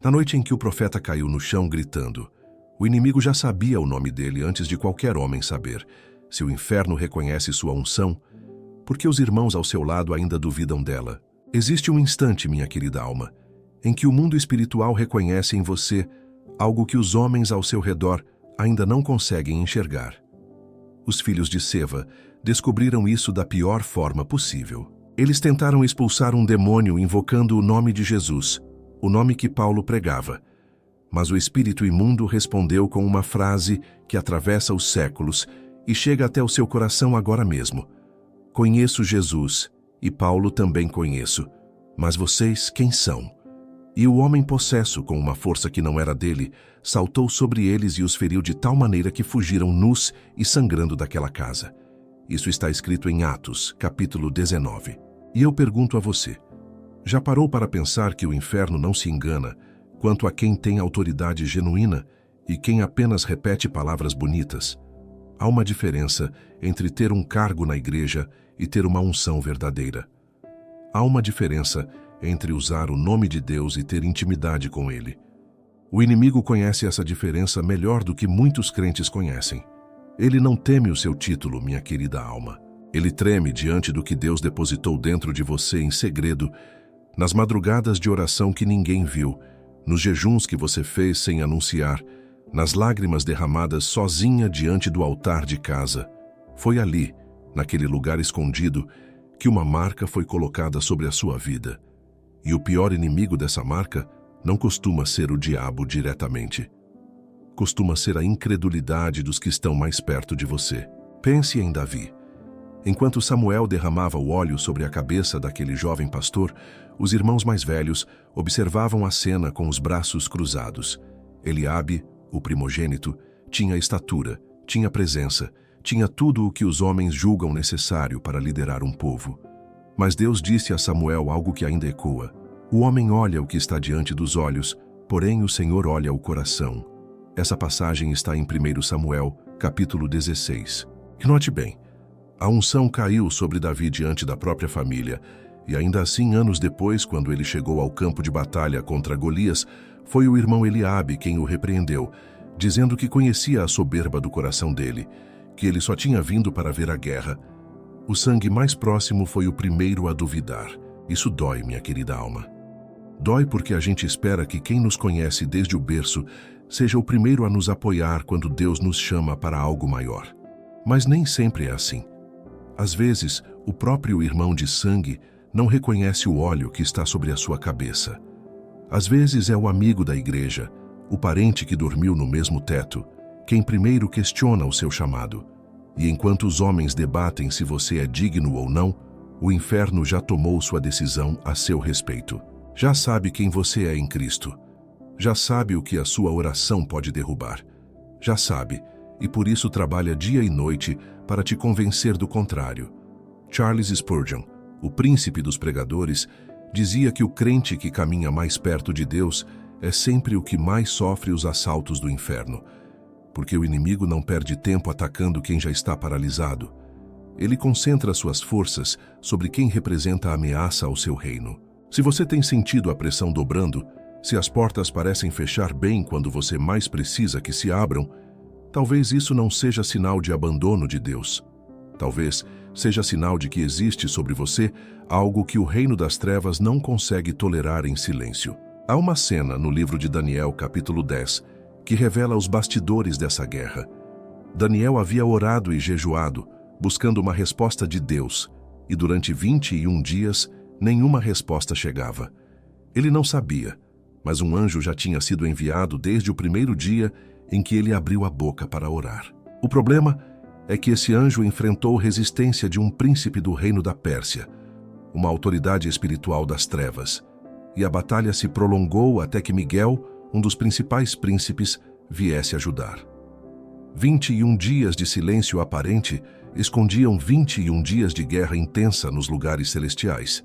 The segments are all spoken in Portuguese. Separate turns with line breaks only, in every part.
Na noite em que o profeta caiu no chão gritando, o inimigo já sabia o nome dele antes de qualquer homem saber. Se o inferno reconhece sua unção, por que os irmãos ao seu lado ainda duvidam dela? Existe um instante, minha querida alma, em que o mundo espiritual reconhece em você algo que os homens ao seu redor ainda não conseguem enxergar. Os filhos de Seva descobriram isso da pior forma possível. Eles tentaram expulsar um demônio invocando o nome de Jesus, o nome que Paulo pregava. Mas o espírito imundo respondeu com uma frase que atravessa os séculos e chega até o seu coração agora mesmo. Conheço Jesus, e Paulo também conheço, mas vocês quem são? E o homem possesso, com uma força que não era dele, saltou sobre eles e os feriu de tal maneira que fugiram nus e sangrando daquela casa. Isso está escrito em Atos, capítulo 19. E eu pergunto a você, já parou para pensar que o inferno não se engana quanto a quem tem autoridade genuína e quem apenas repete palavras bonitas? Há uma diferença entre ter um cargo na igreja e ter uma unção verdadeira. Há uma diferença entre usar o nome de Deus e ter intimidade com Ele. O inimigo conhece essa diferença melhor do que muitos crentes conhecem. Ele não teme o seu título, minha querida alma. Ele treme diante do que Deus depositou dentro de você em segredo, nas madrugadas de oração que ninguém viu, nos jejuns que você fez sem anunciar, nas lágrimas derramadas sozinha diante do altar de casa. Foi ali, naquele lugar escondido, que uma marca foi colocada sobre a sua vida. E o pior inimigo dessa marca não costuma ser o diabo diretamente. Costuma ser a incredulidade dos que estão mais perto de você. Pense em Davi. Enquanto Samuel derramava o óleo sobre a cabeça daquele jovem pastor, os irmãos mais velhos observavam a cena com os braços cruzados. Eliabe, o primogênito, tinha estatura, tinha presença, tinha tudo o que os homens julgam necessário para liderar um povo. Mas Deus disse a Samuel algo que ainda ecoa. O homem olha o que está diante dos olhos, porém o Senhor olha o coração. Essa passagem está em 1 Samuel, capítulo 16. E note bem, a unção caiu sobre Davi diante da própria família, e ainda assim, anos depois, quando ele chegou ao campo de batalha contra Golias, foi o irmão Eliabe quem o repreendeu, dizendo que conhecia a soberba do coração dele, que ele só tinha vindo para ver a guerra. O sangue mais próximo foi o primeiro a duvidar. Isso dói, minha querida alma. Dói porque a gente espera que quem nos conhece desde o berço seja o primeiro a nos apoiar quando Deus nos chama para algo maior. Mas nem sempre é assim. Às vezes, o próprio irmão de sangue não reconhece o óleo que está sobre a sua cabeça. Às vezes é o amigo da igreja, o parente que dormiu no mesmo teto, quem primeiro questiona o seu chamado. E enquanto os homens debatem se você é digno ou não, o inferno já tomou sua decisão a seu respeito. Já sabe quem você é em Cristo. Já sabe o que a sua oração pode derrubar. Já sabe, e por isso trabalha dia e noite para te convencer do contrário. Charles Spurgeon, o príncipe dos pregadores, dizia que o crente que caminha mais perto de Deus é sempre o que mais sofre os assaltos do inferno, porque o inimigo não perde tempo atacando quem já está paralisado. Ele concentra suas forças sobre quem representa a ameaça ao seu reino. Se você tem sentido a pressão dobrando, se as portas parecem fechar bem quando você mais precisa que se abram, talvez isso não seja sinal de abandono de Deus. Talvez seja sinal de que existe sobre você algo que o reino das trevas não consegue tolerar em silêncio. Há uma cena no livro de Daniel, capítulo 10, que revela os bastidores dessa guerra. Daniel havia orado e jejuado, buscando uma resposta de Deus, e durante 21 dias, nenhuma resposta chegava. Ele não sabia, mas um anjo já tinha sido enviado desde o primeiro dia em que ele abriu a boca para orar. O problema é que esse anjo enfrentou resistência de um príncipe do reino da Pérsia, uma autoridade espiritual das trevas, e a batalha se prolongou até que Miguel, um dos principais príncipes, viesse ajudar. 21 dias de silêncio aparente escondiam 21 dias de guerra intensa nos lugares celestiais.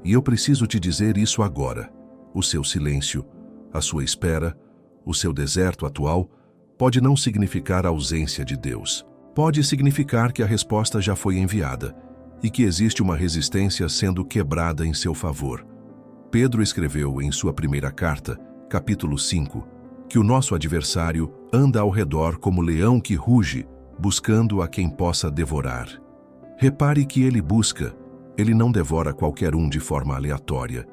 E eu preciso te dizer isso agora. O seu silêncio, a sua espera, o seu deserto atual, pode não significar a ausência de Deus. Pode significar que a resposta já foi enviada e que existe uma resistência sendo quebrada em seu favor. Pedro escreveu em sua primeira carta, capítulo 5, que o nosso adversário anda ao redor como leão que ruge, buscando a quem possa devorar. Repare que ele busca, ele não devora qualquer um de forma aleatória.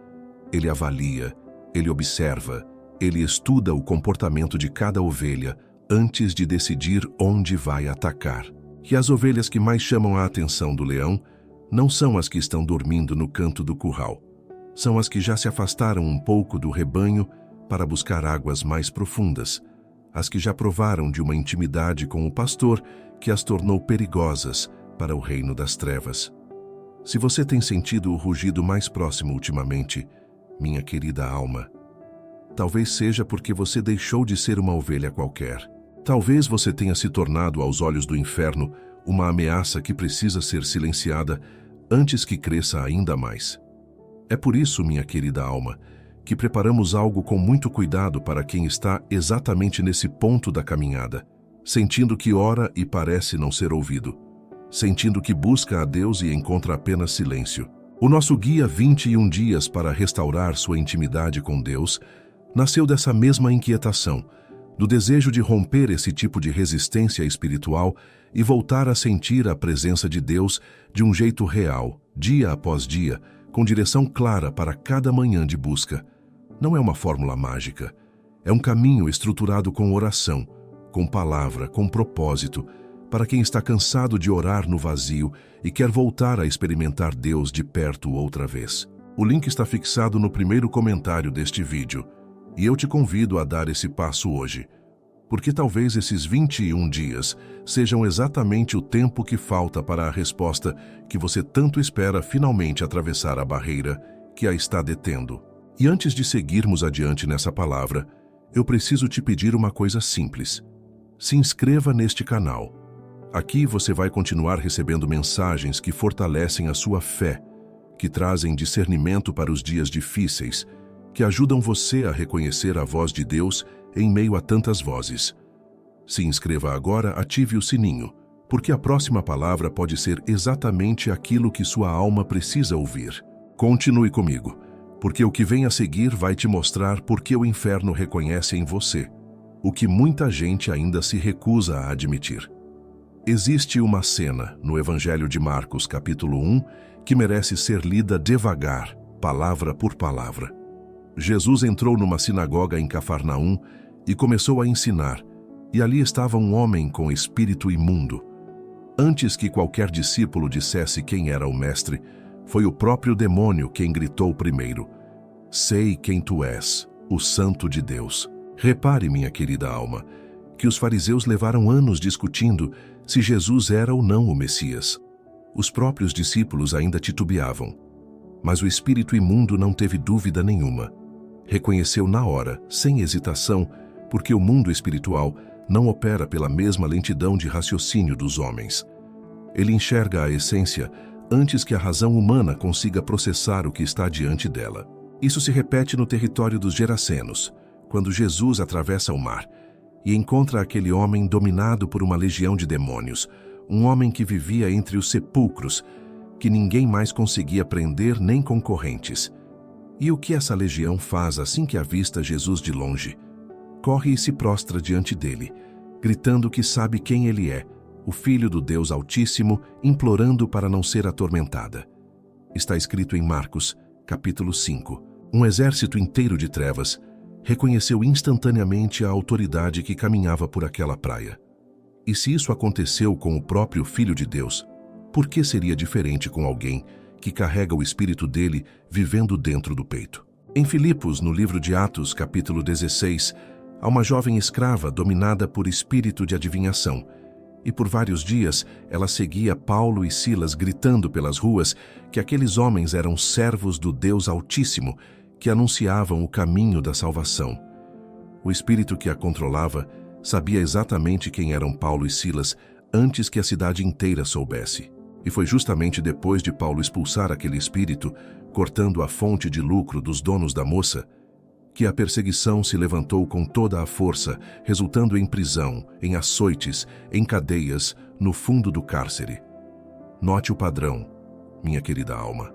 Ele avalia, ele observa, ele estuda o comportamento de cada ovelha antes de decidir onde vai atacar. E as ovelhas que mais chamam a atenção do leão não são as que estão dormindo no canto do curral. São as que já se afastaram um pouco do rebanho para buscar águas mais profundas, as que já provaram de uma intimidade com o pastor que as tornou perigosas para o reino das trevas. Se você tem sentido o rugido mais próximo ultimamente, minha querida alma, talvez seja porque você deixou de ser uma ovelha qualquer. Talvez você tenha se tornado, aos olhos do inferno, uma ameaça que precisa ser silenciada antes que cresça ainda mais. É por isso, minha querida alma, que preparamos algo com muito cuidado para quem está exatamente nesse ponto da caminhada, sentindo que ora e parece não ser ouvido, sentindo que busca a Deus e encontra apenas silêncio. O nosso guia 21 dias para restaurar sua intimidade com Deus nasceu dessa mesma inquietação, do desejo de romper esse tipo de resistência espiritual e voltar a sentir a presença de Deus de um jeito real, dia após dia, com direção clara para cada manhã de busca. Não é uma fórmula mágica, é um caminho estruturado com oração, com palavra, com propósito, para quem está cansado de orar no vazio e quer voltar a experimentar Deus de perto outra vez. O link está fixado no primeiro comentário deste vídeo. E eu te convido a dar esse passo hoje, porque talvez esses 21 dias sejam exatamente o tempo que falta para a resposta que você tanto espera finalmente atravessar a barreira que a está detendo. E antes de seguirmos adiante nessa palavra, eu preciso te pedir uma coisa simples. Se inscreva neste canal. Aqui você vai continuar recebendo mensagens que fortalecem a sua fé, que trazem discernimento para os dias difíceis, que ajudam você a reconhecer a voz de Deus em meio a tantas vozes. Se inscreva agora, ative o sininho, porque a próxima palavra pode ser exatamente aquilo que sua alma precisa ouvir. Continue comigo, porque o que vem a seguir vai te mostrar por que o inferno reconhece em você o que muita gente ainda se recusa a admitir. Existe uma cena no Evangelho de Marcos, capítulo 1, que merece ser lida devagar, palavra por palavra. Jesus entrou numa sinagoga em Cafarnaum e começou a ensinar, e ali estava um homem com espírito imundo. Antes que qualquer discípulo dissesse quem era o mestre, foi o próprio demônio quem gritou primeiro: "Sei quem tu és, o Santo de Deus." Repare, minha querida alma, que os fariseus levaram anos discutindo se Jesus era ou não o Messias. Os próprios discípulos ainda titubeavam, mas o espírito imundo não teve dúvida nenhuma. Reconheceu na hora, sem hesitação, porque o mundo espiritual não opera pela mesma lentidão de raciocínio dos homens. Ele enxerga a essência antes que a razão humana consiga processar o que está diante dela. Isso se repete no território dos Gerasenos, quando Jesus atravessa o mar e encontra aquele homem dominado por uma legião de demônios, um homem que vivia entre os sepulcros, que ninguém mais conseguia prender nem com correntes. E o que essa legião faz assim que avista Jesus de longe? Corre e se prostra diante dele, gritando que sabe quem ele é, o Filho do Deus Altíssimo, implorando para não ser atormentada. Está escrito em Marcos, capítulo 5. Um exército inteiro de trevas reconheceu instantaneamente a autoridade que caminhava por aquela praia. E se isso aconteceu com o próprio Filho de Deus, por que seria diferente com alguém que carrega o espírito dele vivendo dentro do peito? Em Filipos, no livro de Atos, capítulo 16, há uma jovem escrava dominada por espírito de adivinhação, e por vários dias ela seguia Paulo e Silas gritando pelas ruas que aqueles homens eram servos do Deus Altíssimo, que anunciavam o caminho da salvação. O espírito que a controlava sabia exatamente quem eram Paulo e Silas antes que a cidade inteira soubesse. E foi justamente depois de Paulo expulsar aquele espírito, cortando a fonte de lucro dos donos da moça, que a perseguição se levantou com toda a força, resultando em prisão, em açoites, em cadeias, no fundo do cárcere. Note o padrão, minha querida alma.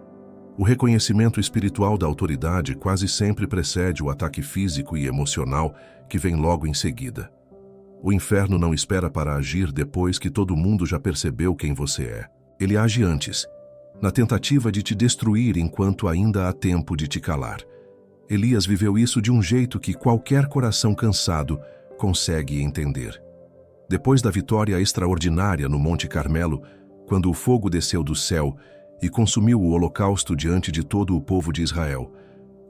O reconhecimento espiritual da autoridade quase sempre precede o ataque físico e emocional que vem logo em seguida. O inferno não espera para agir depois que todo mundo já percebeu quem você é. Ele age antes, na tentativa de te destruir enquanto ainda há tempo de te calar. Elias viveu isso de um jeito que qualquer coração cansado consegue entender. Depois da vitória extraordinária no Monte Carmelo, quando o fogo desceu do céu e consumiu o holocausto diante de todo o povo de Israel,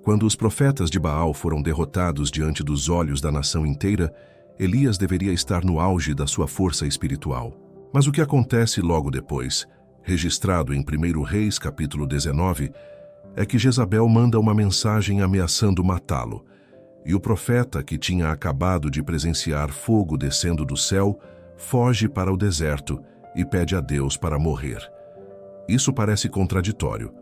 quando os profetas de Baal foram derrotados diante dos olhos da nação inteira, Elias deveria estar no auge da sua força espiritual. Mas o que acontece logo depois, registrado em 1 Reis capítulo 19, é que Jezabel manda uma mensagem ameaçando matá-lo, e o profeta, que tinha acabado de presenciar fogo descendo do céu, foge para o deserto e pede a Deus para morrer. Isso parece contraditório,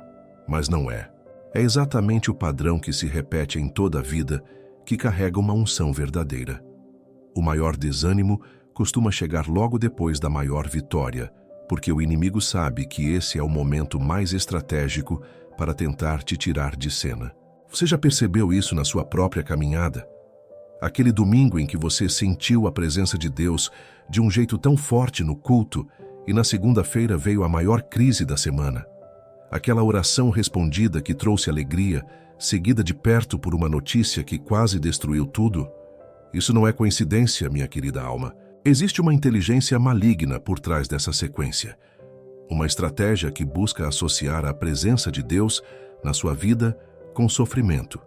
mas não é. É exatamente o padrão que se repete em toda a vida que carrega uma unção verdadeira. O maior desânimo costuma chegar logo depois da maior vitória, porque o inimigo sabe que esse é o momento mais estratégico para tentar te tirar de cena. Você já percebeu isso na sua própria caminhada? Aquele domingo em que você sentiu a presença de Deus de um jeito tão forte no culto e na segunda-feira veio a maior crise da semana. Aquela oração respondida que trouxe alegria, seguida de perto por uma notícia que quase destruiu tudo. Isso não é coincidência, minha querida alma. Existe uma inteligência maligna por trás dessa sequência. Uma estratégia que busca associar a presença de Deus na sua vida com sofrimento,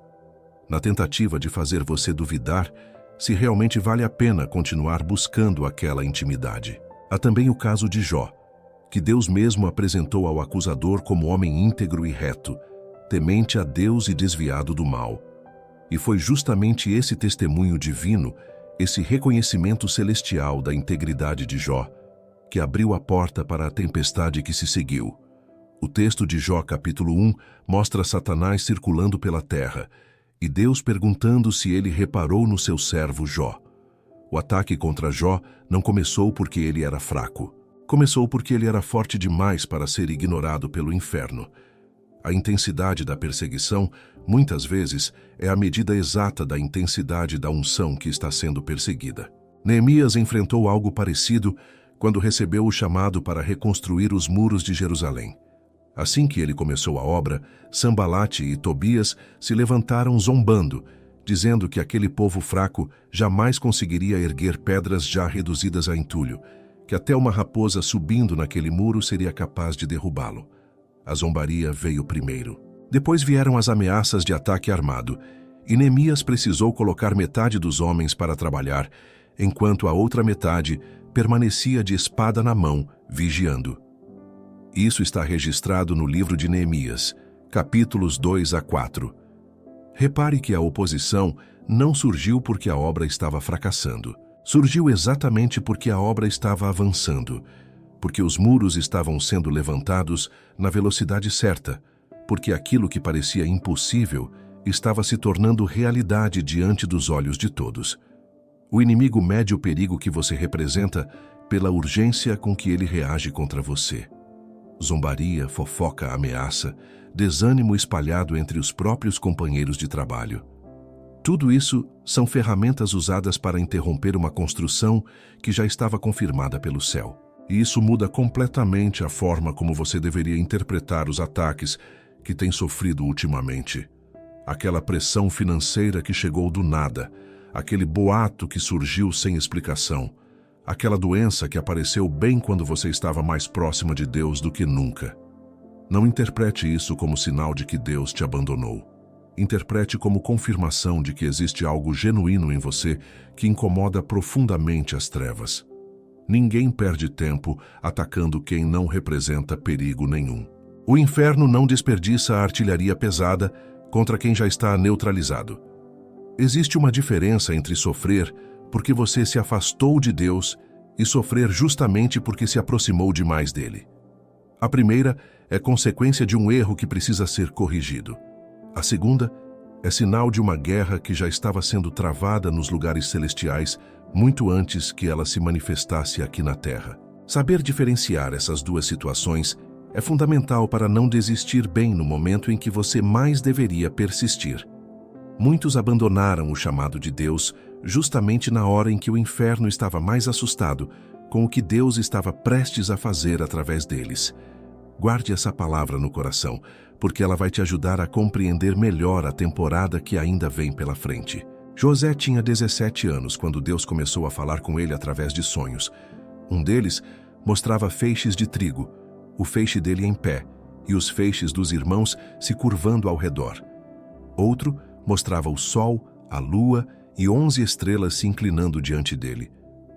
na tentativa de fazer você duvidar se realmente vale a pena continuar buscando aquela intimidade. Há também o caso de Jó, que Deus mesmo apresentou ao acusador como homem íntegro e reto, temente a Deus e desviado do mal. E foi justamente esse testemunho divino, esse reconhecimento celestial da integridade de Jó, que abriu a porta para a tempestade que se seguiu. O texto de Jó capítulo 1 mostra Satanás circulando pela terra e Deus perguntando se ele reparou no seu servo Jó. O ataque contra Jó não começou porque ele era fraco. Começou porque ele era forte demais para ser ignorado pelo inferno. A intensidade da perseguição, muitas vezes, é a medida exata da intensidade da unção que está sendo perseguida. Neemias enfrentou algo parecido quando recebeu o chamado para reconstruir os muros de Jerusalém. Assim que ele começou a obra, Sanbalate e Tobias se levantaram zombando, dizendo que aquele povo fraco jamais conseguiria erguer pedras já reduzidas a entulho, que até uma raposa subindo naquele muro seria capaz de derrubá-lo. A zombaria veio primeiro. Depois vieram as ameaças de ataque armado, e Neemias precisou colocar metade dos homens para trabalhar, enquanto a outra metade permanecia de espada na mão, vigiando. Isso está registrado no livro de Neemias, capítulos 2 a 4. Repare que a oposição não surgiu porque a obra estava fracassando. Surgiu exatamente porque a obra estava avançando, porque os muros estavam sendo levantados na velocidade certa, porque aquilo que parecia impossível estava se tornando realidade diante dos olhos de todos. O inimigo mede o perigo que você representa pela urgência com que ele reage contra você. Zombaria, fofoca, ameaça, desânimo espalhado entre os próprios companheiros de trabalho. Tudo isso são ferramentas usadas para interromper uma construção que já estava confirmada pelo céu. E isso muda completamente a forma como você deveria interpretar os ataques que tem sofrido ultimamente. Aquela pressão financeira que chegou do nada, aquele boato que surgiu sem explicação, aquela doença que apareceu bem quando você estava mais próxima de Deus do que nunca. Não interprete isso como sinal de que Deus te abandonou. Interprete como confirmação de que existe algo genuíno em você que incomoda profundamente as trevas. Ninguém perde tempo atacando quem não representa perigo nenhum. O inferno não desperdiça a artilharia pesada contra quem já está neutralizado. Existe uma diferença entre sofrer porque você se afastou de Deus e sofrer justamente porque se aproximou demais dele. A primeira é consequência de um erro que precisa ser corrigido. A segunda é sinal de uma guerra que já estava sendo travada nos lugares celestiais muito antes que ela se manifestasse aqui na terra. Saber diferenciar essas duas situações é fundamental para não desistir bem no momento em que você mais deveria persistir. Muitos abandonaram o chamado de Deus justamente na hora em que o inferno estava mais assustado com o que Deus estava prestes a fazer através deles. Guarde essa palavra no coração, porque ela vai te ajudar a compreender melhor a temporada que ainda vem pela frente. José tinha 17 anos quando Deus começou a falar com ele através de sonhos. Um deles mostrava feixes de trigo, o feixe dele em pé, e os feixes dos irmãos se curvando ao redor. Outro mostrava o sol, a lua e 11 estrelas se inclinando diante dele.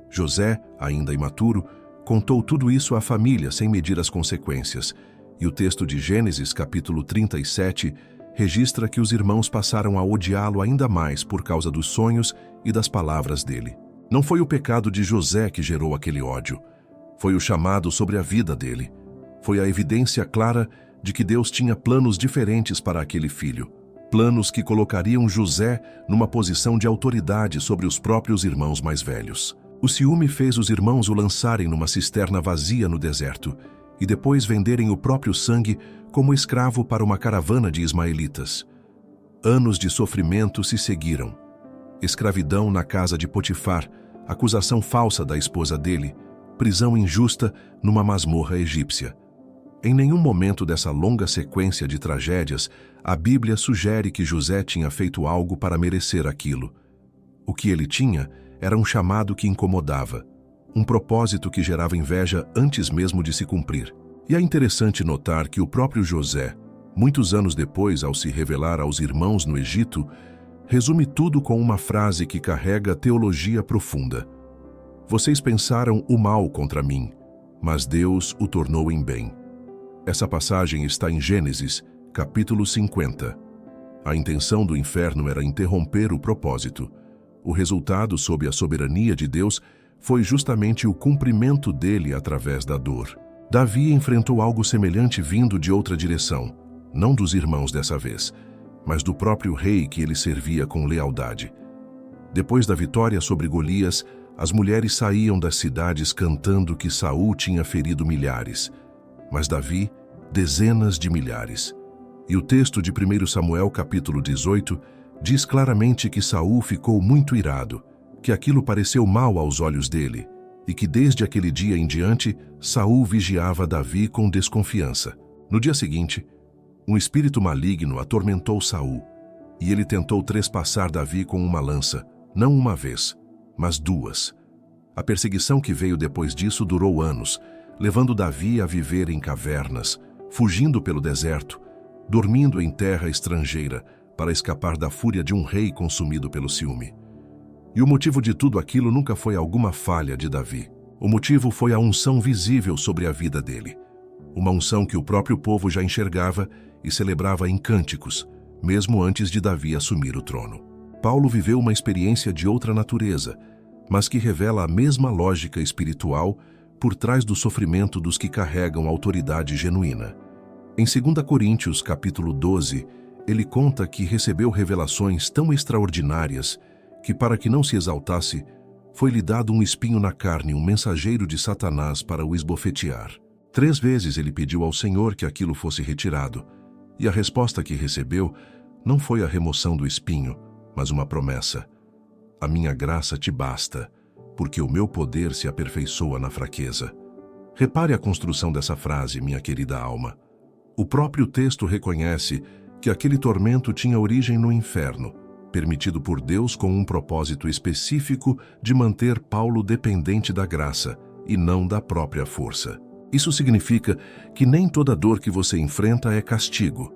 José, ainda imaturo, contou tudo isso à família sem medir as consequências, e o texto de Gênesis, capítulo 37, registra que os irmãos passaram a odiá-lo ainda mais por causa dos sonhos e das palavras dele. Não foi o pecado de José que gerou aquele ódio. Foi o chamado sobre a vida dele. Foi a evidência clara de que Deus tinha planos diferentes para aquele filho. Planos que colocariam José numa posição de autoridade sobre os próprios irmãos mais velhos. O ciúme fez os irmãos o lançarem numa cisterna vazia no deserto e depois venderem o próprio sangue como escravo para uma caravana de ismaelitas. Anos de sofrimento se seguiram. Escravidão na casa de Potifar, acusação falsa da esposa dele, prisão injusta numa masmorra egípcia. Em nenhum momento dessa longa sequência de tragédias, a Bíblia sugere que José tinha feito algo para merecer aquilo. O que ele tinha era um chamado que incomodava, um propósito que gerava inveja antes mesmo de se cumprir. E é interessante notar que o próprio José, muitos anos depois, ao se revelar aos irmãos no Egito, resume tudo com uma frase que carrega teologia profunda. Vocês pensaram o mal contra mim, mas Deus o tornou em bem. Essa passagem está em Gênesis, capítulo 50. A intenção do inferno era interromper o propósito. O resultado, sob a soberania de Deus, foi justamente o cumprimento dele através da dor. Davi enfrentou algo semelhante vindo de outra direção, não dos irmãos dessa vez, mas do próprio rei que ele servia com lealdade. Depois da vitória sobre Golias, as mulheres saíam das cidades cantando que Saul tinha ferido milhares, mas Davi, dezenas de milhares. E o texto de 1 Samuel, capítulo 18, diz claramente que Saul ficou muito irado, que aquilo pareceu mal aos olhos dele, e que desde aquele dia em diante, Saul vigiava Davi com desconfiança. No dia seguinte, um espírito maligno atormentou Saul, e ele tentou trespassar Davi com uma lança, não uma vez, mas duas. A perseguição que veio depois disso durou anos, levando Davi a viver em cavernas, fugindo pelo deserto, dormindo em terra estrangeira, para escapar da fúria de um rei consumido pelo ciúme. E o motivo de tudo aquilo nunca foi alguma falha de Davi. O motivo foi a unção visível sobre a vida dele. Uma unção que o próprio povo já enxergava e celebrava em cânticos, mesmo antes de Davi assumir o trono. Paulo viveu uma experiência de outra natureza, mas que revela a mesma lógica espiritual por trás do sofrimento dos que carregam autoridade genuína. Em 2 Coríntios, capítulo 12, ele conta que recebeu revelações tão extraordinárias que, para que não se exaltasse, foi-lhe dado um espinho na carne, um mensageiro de Satanás para o esbofetear. 3 vezes ele pediu ao Senhor que aquilo fosse retirado, e a resposta que recebeu não foi a remoção do espinho, mas uma promessa. A minha graça te basta, porque o meu poder se aperfeiçoa na fraqueza. Repare a construção dessa frase, minha querida alma. O próprio texto reconhece que aquele tormento tinha origem no inferno, permitido por Deus com um propósito específico de manter Paulo dependente da graça e não da própria força. Isso significa que nem toda dor que você enfrenta é castigo,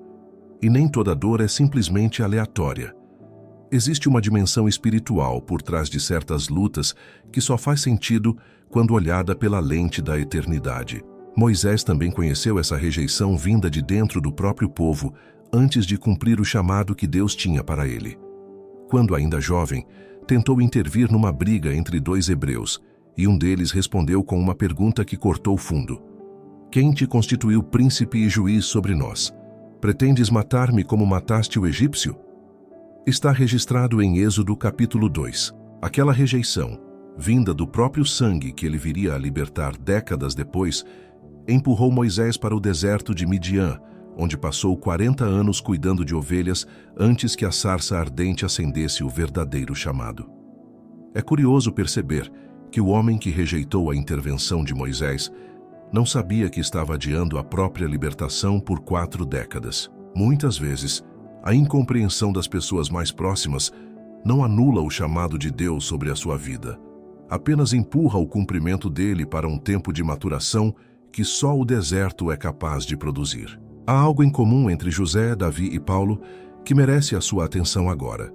e nem toda dor é simplesmente aleatória. Existe uma dimensão espiritual por trás de certas lutas que só faz sentido quando olhada pela lente da eternidade. Moisés também conheceu essa rejeição vinda de dentro do próprio povo antes de cumprir o chamado que Deus tinha para ele. Quando ainda jovem, tentou intervir numa briga entre 2 hebreus, e um deles respondeu com uma pergunta que cortou fundo. Quem te constituiu príncipe e juiz sobre nós? Pretendes matar-me como mataste o egípcio? Está registrado em Êxodo capítulo 2. Aquela rejeição, vinda do próprio sangue que ele viria a libertar décadas depois, empurrou Moisés para o deserto de Midian, onde passou 40 anos cuidando de ovelhas antes que a sarça ardente acendesse o verdadeiro chamado. É curioso perceber que o homem que rejeitou a intervenção de Moisés não sabia que estava adiando a própria libertação por 4 décadas. Muitas vezes, a incompreensão das pessoas mais próximas não anula o chamado de Deus sobre a sua vida, apenas empurra o cumprimento dele para um tempo de maturação que só o deserto é capaz de produzir. Há algo em comum entre José, Davi e Paulo que merece a sua atenção agora.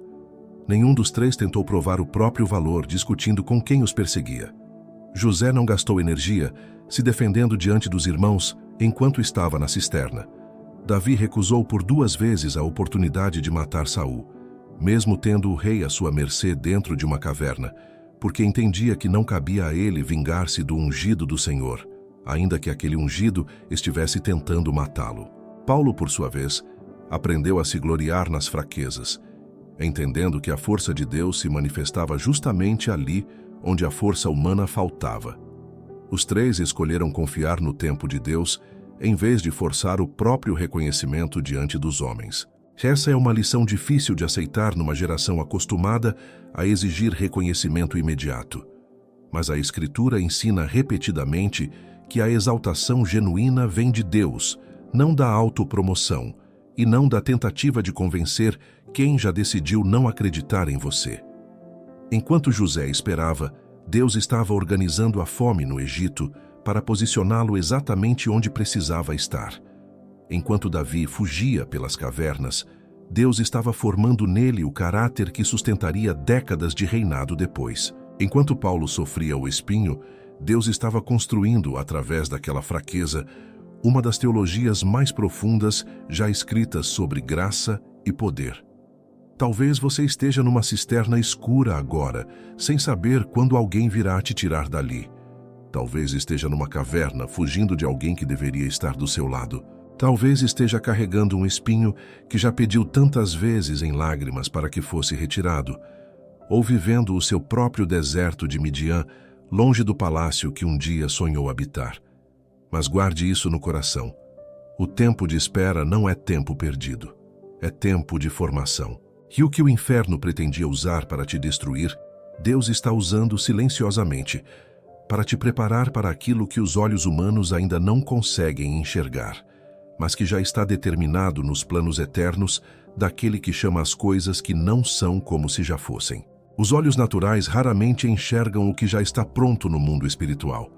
Nenhum dos 3 tentou provar o próprio valor discutindo com quem os perseguia. José não gastou energia se defendendo diante dos irmãos enquanto estava na cisterna. Davi recusou por 2 vezes a oportunidade de matar Saul, mesmo tendo o rei à sua mercê dentro de uma caverna, porque entendia que não cabia a ele vingar-se do ungido do Senhor, ainda que aquele ungido estivesse tentando matá-lo. Paulo, por sua vez, aprendeu a se gloriar nas fraquezas, entendendo que a força de Deus se manifestava justamente ali onde a força humana faltava. Os 3 escolheram confiar no tempo de Deus em vez de forçar o próprio reconhecimento diante dos homens. Essa é uma lição difícil de aceitar numa geração acostumada a exigir reconhecimento imediato. Mas a Escritura ensina repetidamente que a exaltação genuína vem de Deus, não da autopromoção, e não da tentativa de convencer quem já decidiu não acreditar em você. Enquanto José esperava, Deus estava organizando a fome no Egito para posicioná-lo exatamente onde precisava estar. Enquanto Davi fugia pelas cavernas, Deus estava formando nele o caráter que sustentaria décadas de reinado depois. Enquanto Paulo sofria o espinho, Deus estava construindo, através daquela fraqueza, uma das teologias mais profundas já escritas sobre graça e poder. Talvez você esteja numa cisterna escura agora, sem saber quando alguém virá te tirar dali. Talvez esteja numa caverna, fugindo de alguém que deveria estar do seu lado. Talvez esteja carregando um espinho que já pediu tantas vezes em lágrimas para que fosse retirado, ou vivendo o seu próprio deserto de Midian, longe do palácio que um dia sonhou habitar. Mas guarde isso no coração. O tempo de espera não é tempo perdido. É tempo de formação. E o que o inferno pretendia usar para te destruir, Deus está usando silenciosamente para te preparar para aquilo que os olhos humanos ainda não conseguem enxergar, mas que já está determinado nos planos eternos daquele que chama as coisas que não são como se já fossem. Os olhos naturais raramente enxergam o que já está pronto no mundo espiritual.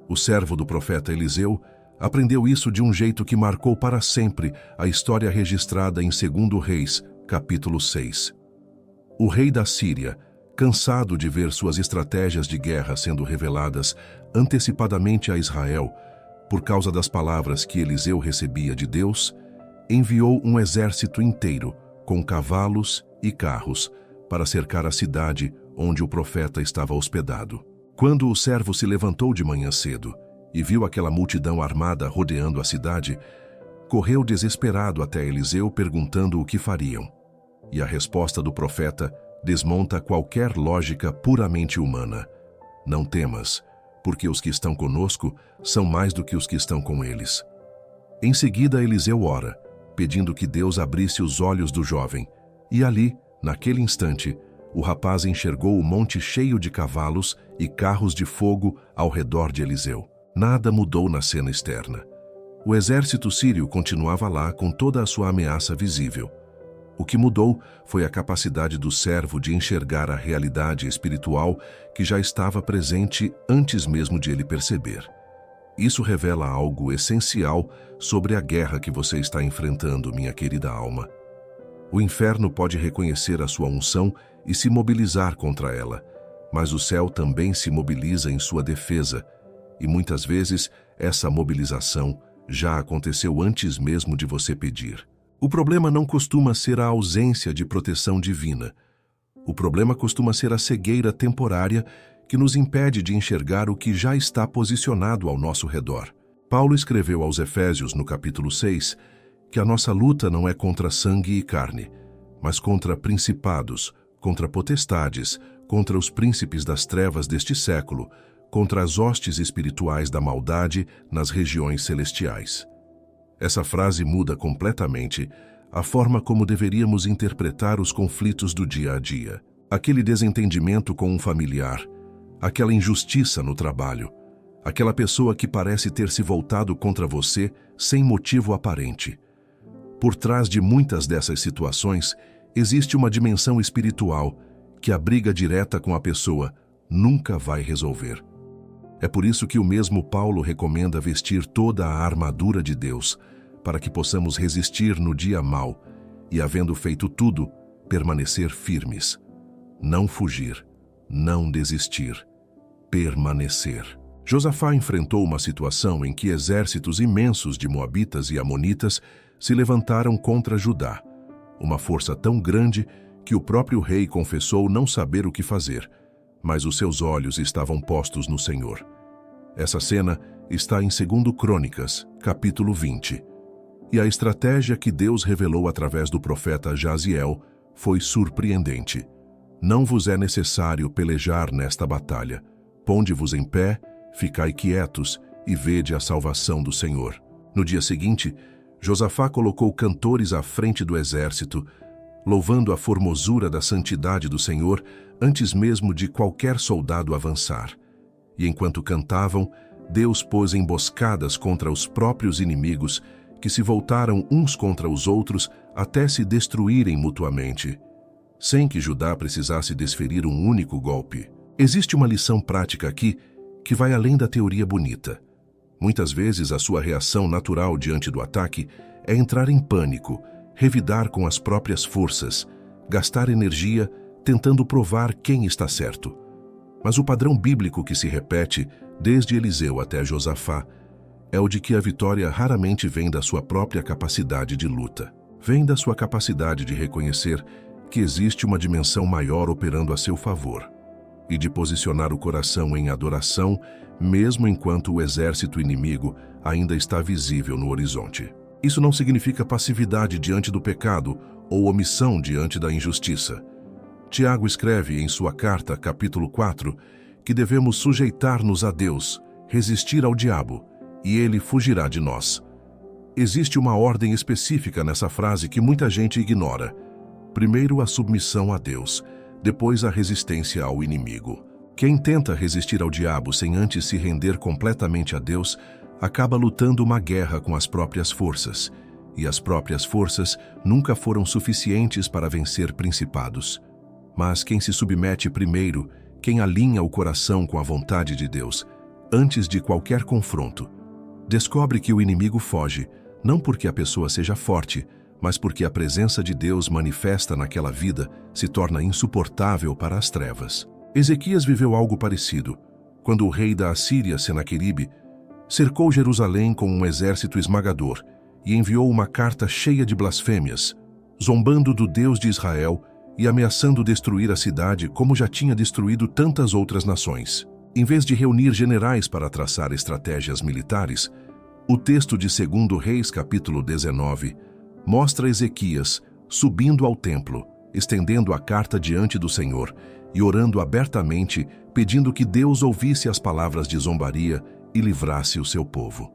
O servo do profeta Eliseu aprendeu isso de um jeito que marcou para sempre a história registrada em 2 Reis, capítulo 6. O rei da Síria, cansado de ver suas estratégias de guerra sendo reveladas antecipadamente a Israel, por causa das palavras que Eliseu recebia de Deus, enviou um exército inteiro, com cavalos e carros, para cercar a cidade onde o profeta estava hospedado. Quando o servo se levantou de manhã cedo e viu aquela multidão armada rodeando a cidade, correu desesperado até Eliseu perguntando o que fariam. E a resposta do profeta desmonta qualquer lógica puramente humana. Não temas, porque os que estão conosco são mais do que os que estão com eles. Em seguida, Eliseu ora, pedindo que Deus abrisse os olhos do jovem, e ali, naquele instante, o rapaz enxergou o monte cheio de cavalos e carros de fogo ao redor de Eliseu. Nada mudou na cena externa. O exército sírio continuava lá com toda a sua ameaça visível. O que mudou foi a capacidade do servo de enxergar a realidade espiritual que já estava presente antes mesmo de ele perceber. Isso revela algo essencial sobre a guerra que você está enfrentando, minha querida alma. O inferno pode reconhecer a sua unção e se mobilizar contra ela, mas o céu também se mobiliza em sua defesa, e muitas vezes essa mobilização já aconteceu antes mesmo de você pedir. O problema não costuma ser a ausência de proteção divina. O problema costuma ser a cegueira temporária que nos impede de enxergar o que já está posicionado ao nosso redor. Paulo escreveu aos Efésios, no capítulo 6, que a nossa luta não é contra sangue e carne, mas contra principados, contra potestades, contra os príncipes das trevas deste século, contra as hostes espirituais da maldade nas regiões celestiais. Essa frase muda completamente a forma como deveríamos interpretar os conflitos do dia a dia. Aquele desentendimento com um familiar, aquela injustiça no trabalho, aquela pessoa que parece ter se voltado contra você sem motivo aparente. Por trás de muitas dessas situações, existe uma dimensão espiritual que a briga direta com a pessoa nunca vai resolver. É por isso que o mesmo Paulo recomenda vestir toda a armadura de Deus, para que possamos resistir no dia mau e, havendo feito tudo, permanecer firmes. Não fugir, não desistir, permanecer. Josafá enfrentou uma situação em que exércitos imensos de moabitas e amonitas se levantaram contra Judá, uma força tão grande que o próprio rei confessou não saber o que fazer, mas os seus olhos estavam postos no Senhor. Essa cena está em 2 Crônicas, capítulo 20. E a estratégia que Deus revelou através do profeta Jaziel foi surpreendente. Não vos é necessário pelejar nesta batalha. Ponde-vos em pé, ficai quietos e vede a salvação do Senhor. No dia seguinte, Josafá colocou cantores à frente do exército, louvando a formosura da santidade do Senhor antes mesmo de qualquer soldado avançar. E enquanto cantavam, Deus pôs emboscadas contra os próprios inimigos, que se voltaram uns contra os outros até se destruírem mutuamente, sem que Judá precisasse desferir um único golpe. Existe uma lição prática aqui que vai além da teoria bonita. Muitas vezes a sua reação natural diante do ataque é entrar em pânico, revidar com as próprias forças, gastar energia tentando provar quem está certo. Mas o padrão bíblico que se repete, desde Eliseu até Josafá, é o de que a vitória raramente vem da sua própria capacidade de luta. Vem da sua capacidade de reconhecer que existe uma dimensão maior operando a seu favor e de posicionar o coração em adoração, mesmo enquanto o exército inimigo ainda está visível no horizonte. Isso não significa passividade diante do pecado ou omissão diante da injustiça. Tiago escreve em sua carta, capítulo 4, que devemos sujeitar-nos a Deus, resistir ao diabo, e ele fugirá de nós. Existe uma ordem específica nessa frase que muita gente ignora. Primeiro a submissão a Deus, depois a resistência ao inimigo. Quem tenta resistir ao diabo sem antes se render completamente a Deus, acaba lutando uma guerra com as próprias forças, e as próprias forças nunca foram suficientes para vencer principados. Mas quem se submete primeiro, quem alinha o coração com a vontade de Deus, antes de qualquer confronto, descobre que o inimigo foge, não porque a pessoa seja forte, mas porque a presença de Deus manifesta naquela vida se torna insuportável para as trevas. Ezequias viveu algo parecido, quando o rei da Assíria, Senaqueribe, cercou Jerusalém com um exército esmagador e enviou uma carta cheia de blasfêmias, zombando do Deus de Israel e ameaçando destruir a cidade como já tinha destruído tantas outras nações. Em vez de reunir generais para traçar estratégias militares, o texto de 2 Reis, capítulo 19, mostra Ezequias subindo ao templo, estendendo a carta diante do Senhor e orando abertamente, pedindo que Deus ouvisse as palavras de zombaria e livrasse o seu povo.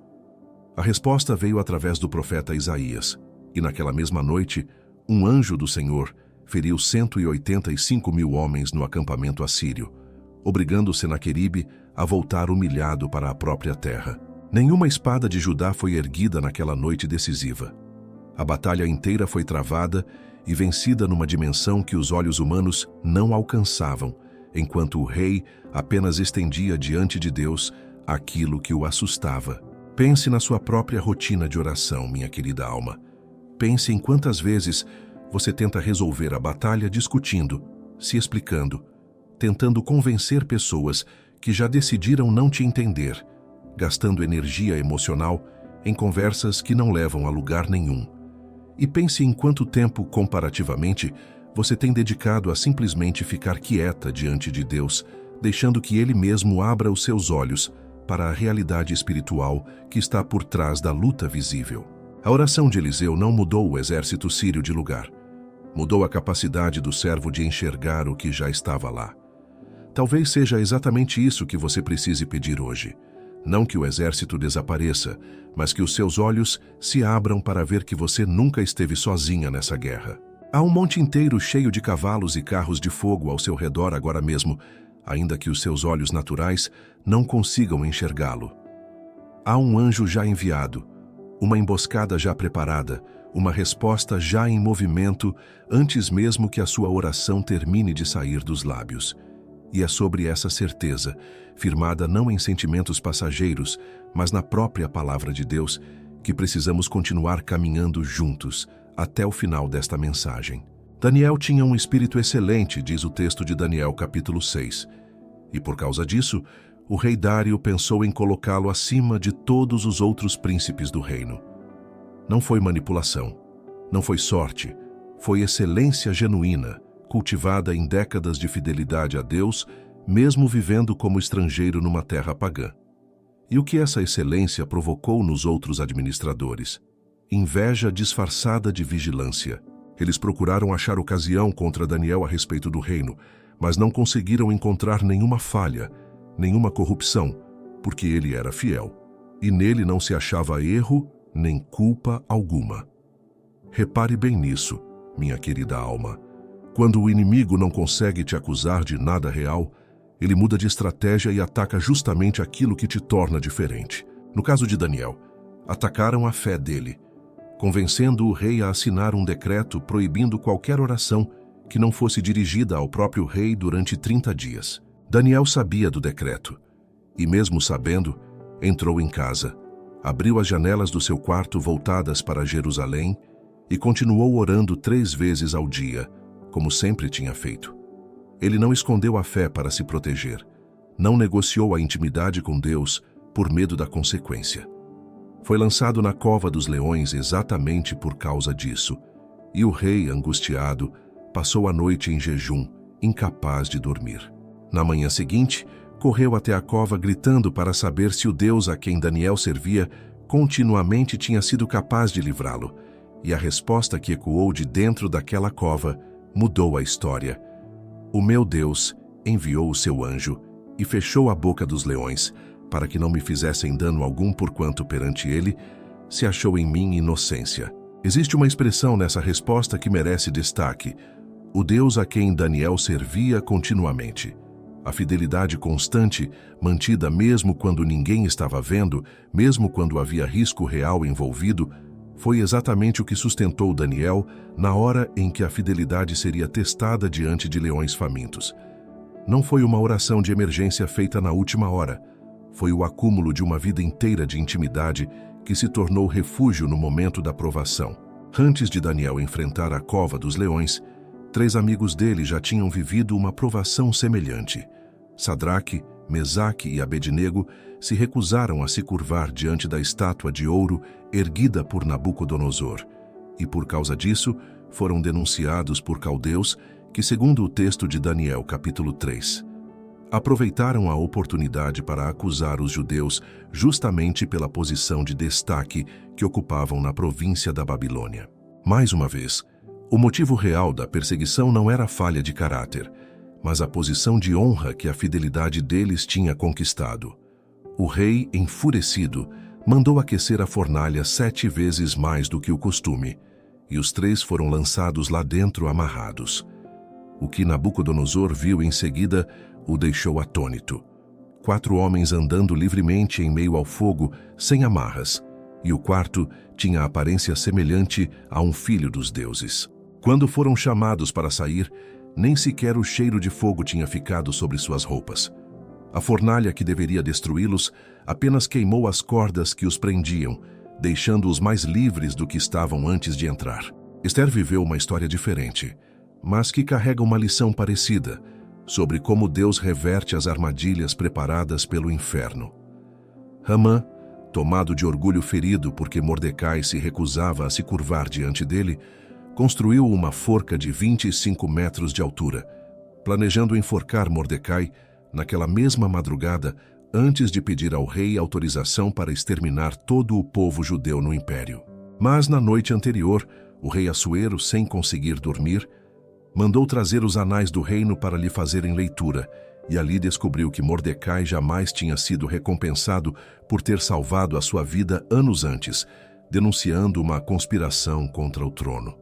A resposta veio através do profeta Isaías, e naquela mesma noite, um anjo do Senhor feriu 185.000 homens no acampamento assírio, obrigando Senaqueribe a voltar humilhado para a própria terra. Nenhuma espada de Judá foi erguida naquela noite decisiva. A batalha inteira foi travada e vencida numa dimensão que os olhos humanos não alcançavam, enquanto o rei apenas estendia diante de Deus aquilo que o assustava. Pense na sua própria rotina de oração, minha querida alma. Pense em quantas vezes você tenta resolver a batalha discutindo, se explicando, tentando convencer pessoas que já decidiram não te entender, gastando energia emocional em conversas que não levam a lugar nenhum. E pense em quanto tempo, comparativamente, você tem dedicado a simplesmente ficar quieta diante de Deus, deixando que Ele mesmo abra os seus olhos para a realidade espiritual que está por trás da luta visível. A oração de Eliseu não mudou o exército sírio de lugar. Mudou a capacidade do servo de enxergar o que já estava lá. Talvez seja exatamente isso que você precise pedir hoje. Não que o exército desapareça, mas que os seus olhos se abram para ver que você nunca esteve sozinha nessa guerra. Há um monte inteiro cheio de cavalos e carros de fogo ao seu redor agora mesmo, ainda que os seus olhos naturais não consigam enxergá-lo. Há um anjo já enviado, uma emboscada já preparada, uma resposta já em movimento antes mesmo que a sua oração termine de sair dos lábios. E é sobre essa certeza, firmada não em sentimentos passageiros, mas na própria palavra de Deus, que precisamos continuar caminhando juntos até o final desta mensagem. Daniel tinha um espírito excelente, diz o texto de Daniel capítulo 6. E por causa disso, o rei Dário pensou em colocá-lo acima de todos os outros príncipes do reino. Não foi manipulação, não foi sorte, foi excelência genuína, cultivada em décadas de fidelidade a Deus, mesmo vivendo como estrangeiro numa terra pagã. E o que essa excelência provocou nos outros administradores? Inveja disfarçada de vigilância. Eles procuraram achar ocasião contra Daniel a respeito do reino, mas não conseguiram encontrar nenhuma falha, nenhuma corrupção, porque ele era fiel, e nele não se achava erro nem culpa alguma. Repare bem nisso, minha querida alma. Quando o inimigo não consegue te acusar de nada real, ele muda de estratégia e ataca justamente aquilo que te torna diferente. No caso de Daniel, atacaram a fé dele, convencendo o rei a assinar um decreto proibindo qualquer oração que não fosse dirigida ao próprio rei durante 30 dias. Daniel sabia do decreto, e mesmo sabendo, entrou em casa, abriu as janelas do seu quarto voltadas para Jerusalém e continuou orando 3 vezes ao dia, como sempre tinha feito. Ele não escondeu a fé para se proteger, não negociou a intimidade com Deus por medo da consequência. Foi lançado na cova dos leões exatamente por causa disso, e o rei, angustiado, passou a noite em jejum, incapaz de dormir. Na manhã seguinte, correu até a cova gritando para saber se o Deus a quem Daniel servia continuamente tinha sido capaz de livrá-lo, e a resposta que ecoou de dentro daquela cova mudou a história. O meu Deus enviou o seu anjo e fechou a boca dos leões, para que não me fizessem dano algum, porquanto perante ele se achou em mim inocência. Existe uma expressão nessa resposta que merece destaque: o Deus a quem Daniel servia continuamente. A fidelidade constante, mantida mesmo quando ninguém estava vendo, mesmo quando havia risco real envolvido, foi exatamente o que sustentou Daniel na hora em que a fidelidade seria testada diante de leões famintos. Não foi uma oração de emergência feita na última hora. Foi o acúmulo de uma vida inteira de intimidade que se tornou refúgio no momento da provação. Antes de Daniel enfrentar a cova dos leões, 3 amigos dele já tinham vivido uma provação semelhante. Sadraque, Mesaque e Abednego se recusaram a se curvar diante da estátua de ouro erguida por Nabucodonosor, e por causa disso foram denunciados por caldeus que, segundo o texto de Daniel capítulo 3, aproveitaram a oportunidade para acusar os judeus justamente pela posição de destaque que ocupavam na província da Babilônia. Mais uma vez, o motivo real da perseguição não era a falha de caráter, mas a posição de honra que a fidelidade deles tinha conquistado. O rei, enfurecido, mandou aquecer a fornalha 7 vezes mais do que o costume, e os 3 foram lançados lá dentro amarrados. O que Nabucodonosor viu em seguida o deixou atônito. 4 homens andando livremente em meio ao fogo, sem amarras, e o quarto tinha aparência semelhante a um filho dos deuses. Quando foram chamados para sair, nem sequer o cheiro de fogo tinha ficado sobre suas roupas. A fornalha que deveria destruí-los apenas queimou as cordas que os prendiam, deixando-os mais livres do que estavam antes de entrar. Esther viveu uma história diferente, mas que carrega uma lição parecida, sobre como Deus reverte as armadilhas preparadas pelo inferno. Hamã, tomado de orgulho ferido porque Mordecai se recusava a se curvar diante dele, construiu uma forca de 25 metros de altura, planejando enforcar Mordecai naquela mesma madrugada antes de pedir ao rei autorização para exterminar todo o povo judeu no império. Mas na noite anterior, o rei Assuero, sem conseguir dormir, mandou trazer os anais do reino para lhe fazerem leitura e ali descobriu que Mordecai jamais tinha sido recompensado por ter salvado a sua vida anos antes, denunciando uma conspiração contra o trono.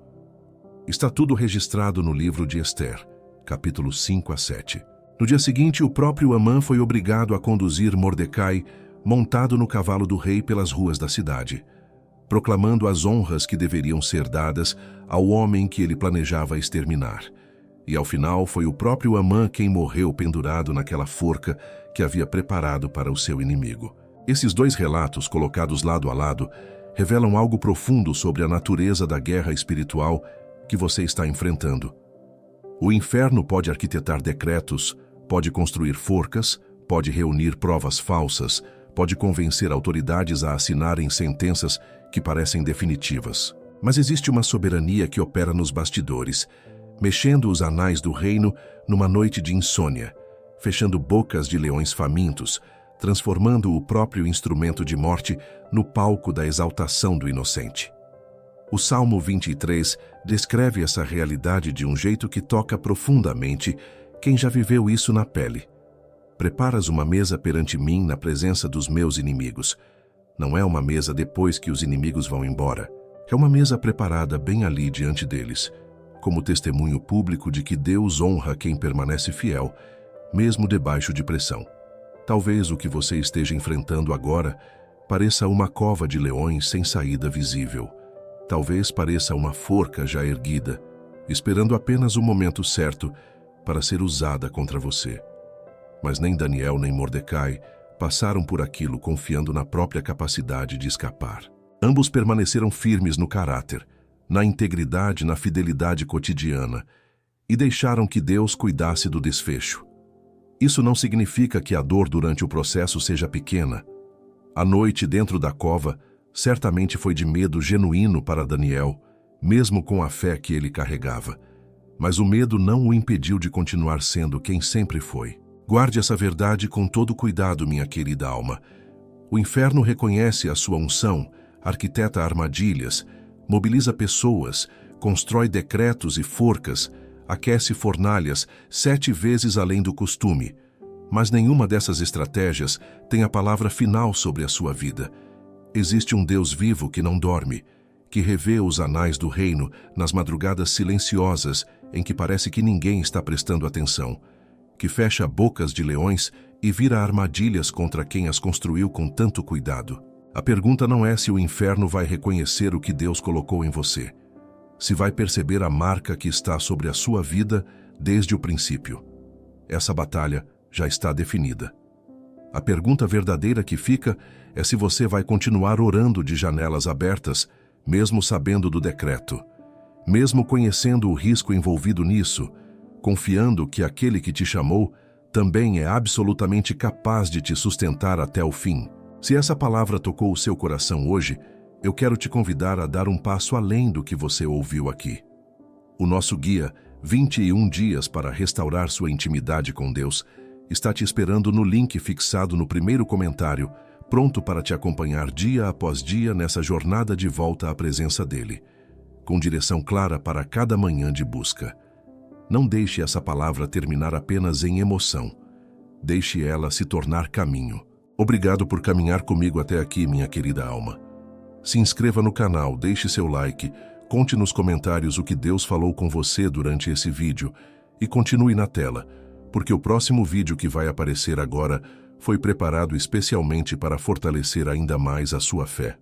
Está tudo registrado no livro de Ester, capítulos 5 a 7. No dia seguinte, o próprio Amã foi obrigado a conduzir Mordecai montado no cavalo do rei pelas ruas da cidade, proclamando as honras que deveriam ser dadas ao homem que ele planejava exterminar. E ao final foi o próprio Amã quem morreu pendurado naquela forca que havia preparado para o seu inimigo. Esses dois relatos, colocados lado a lado, revelam algo profundo sobre a natureza da guerra espiritual que você está enfrentando. O inferno pode arquitetar decretos, pode construir forcas, pode reunir provas falsas, pode convencer autoridades a assinarem sentenças que parecem definitivas. Mas existe uma soberania que opera nos bastidores, mexendo os anais do reino numa noite de insônia, fechando bocas de leões famintos, transformando o próprio instrumento de morte no palco da exaltação do inocente. O Salmo 23 descreve essa realidade de um jeito que toca profundamente quem já viveu isso na pele. Preparas uma mesa perante mim na presença dos meus inimigos. Não é uma mesa depois que os inimigos vão embora. É uma mesa preparada bem ali diante deles, como testemunho público de que Deus honra quem permanece fiel, mesmo debaixo de pressão. Talvez o que você esteja enfrentando agora pareça uma cova de leões sem saída visível. Talvez pareça uma forca já erguida, esperando apenas o momento certo para ser usada contra você. Mas nem Daniel nem Mordecai passaram por aquilo confiando na própria capacidade de escapar. Ambos permaneceram firmes no caráter, na integridade, na fidelidade cotidiana, e deixaram que Deus cuidasse do desfecho. Isso não significa que a dor durante o processo seja pequena. A noite dentro da cova certamente foi de medo genuíno para Daniel, mesmo com a fé que ele carregava. Mas o medo não o impediu de continuar sendo quem sempre foi. Guarde essa verdade com todo cuidado, minha querida alma. O inferno reconhece a sua unção, arquiteta armadilhas, mobiliza pessoas, constrói decretos e forcas, aquece fornalhas 7 vezes além do costume. Mas nenhuma dessas estratégias tem a palavra final sobre a sua vida. Existe um Deus vivo que não dorme, que revê os anais do reino nas madrugadas silenciosas em que parece que ninguém está prestando atenção, que fecha bocas de leões e vira armadilhas contra quem as construiu com tanto cuidado. A pergunta não é se o inferno vai reconhecer o que Deus colocou em você, se vai perceber a marca que está sobre a sua vida desde o princípio. Essa batalha já está definida. A pergunta verdadeira que fica é se você vai continuar orando de janelas abertas, mesmo sabendo do decreto, mesmo conhecendo o risco envolvido nisso, confiando que aquele que te chamou também é absolutamente capaz de te sustentar até o fim. Se essa palavra tocou o seu coração hoje, eu quero te convidar a dar um passo além do que você ouviu aqui. O nosso guia, 21 dias para restaurar sua intimidade com Deus, está te esperando no link fixado no primeiro comentário, pronto para te acompanhar dia após dia nessa jornada de volta à presença dele, com direção clara para cada manhã de busca. Não deixe essa palavra terminar apenas em emoção. Deixe ela se tornar caminho. Obrigado por caminhar comigo até aqui, minha querida alma. Se inscreva no canal, deixe seu like, conte nos comentários o que Deus falou com você durante esse vídeo e continue na tela, porque o próximo vídeo que vai aparecer agora foi preparado especialmente para fortalecer ainda mais a sua fé.